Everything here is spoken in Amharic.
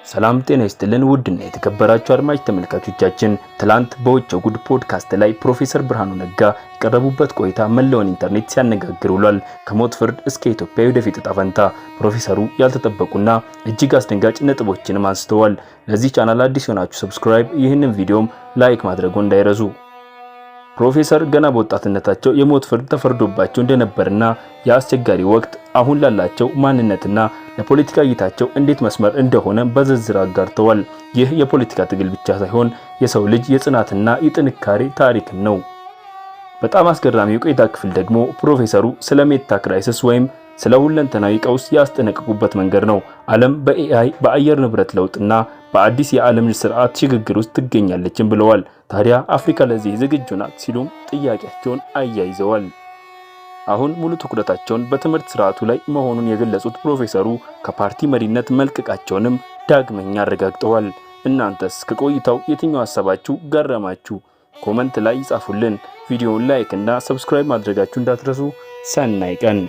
ሰላም ጤና ይስጥልን ውድና የተከበራችሁ አድማጭ ተመልካቾቻችን ትላንት በውጭው ጉድ ፖድካስት ላይ ፕሮፌሰር ብርሃኑ ነጋ የቀረቡበት ቆይታ መላውን ኢንተርኔት ሲያነጋግር ውሏል። ከሞት ፍርድ እስከ ኢትዮጵያ ወደፊት ዕጣ ፈንታ ፕሮፌሰሩ ያልተጠበቁና እጅግ አስደንጋጭ ነጥቦችንም አንስተዋል። ለዚህ ቻናል አዲስ ሆናችሁ ሰብስክራይብ፣ ይህንን ቪዲዮም ላይክ ማድረጉ እንዳይረሱ። ፕሮፌሰር ገና በወጣትነታቸው የሞት ፍርድ ተፈርዶባቸው እንደነበርና የአስቸጋሪ ወቅት አሁን ላላቸው ማንነትና ለፖለቲካ እይታቸው እንዴት መስመር እንደሆነ በዝርዝር አጋርተዋል። ይህ የፖለቲካ ትግል ብቻ ሳይሆን የሰው ልጅ የጽናትና የጥንካሬ ታሪክም ነው። በጣም አስገራሚው የቆይታ ክፍል ደግሞ ፕሮፌሰሩ ስለ ሜታ ክራይሲስ ወይም ስለ ሁለንተናዊ ቀውስ ያስጠነቀቁበት መንገድ ነው። ዓለም በኤአይ በአየር ንብረት ለውጥና በአዲስ የዓለም ስርዓት ሽግግር ውስጥ ትገኛለችም ብለዋል። ታዲያ አፍሪካ ለዚህ ዝግጁ ናት ሲሉም ጥያቄያቸውን አያይዘዋል። አሁን ሙሉ ትኩረታቸውን በትምህርት ስርዓቱ ላይ መሆኑን የገለጹት ፕሮፌሰሩ ከፓርቲ መሪነት መልቀቃቸውንም ዳግመኛ አረጋግጠዋል። እናንተስ ከቆይታው የትኛው ሐሳባችሁ ገረማችሁ? ኮመንት ላይ ይጻፉልን። ቪዲዮውን ላይክ እና ሰብስክራይብ ማድረጋችሁ እንዳትረሱ። ሰናይ ቀን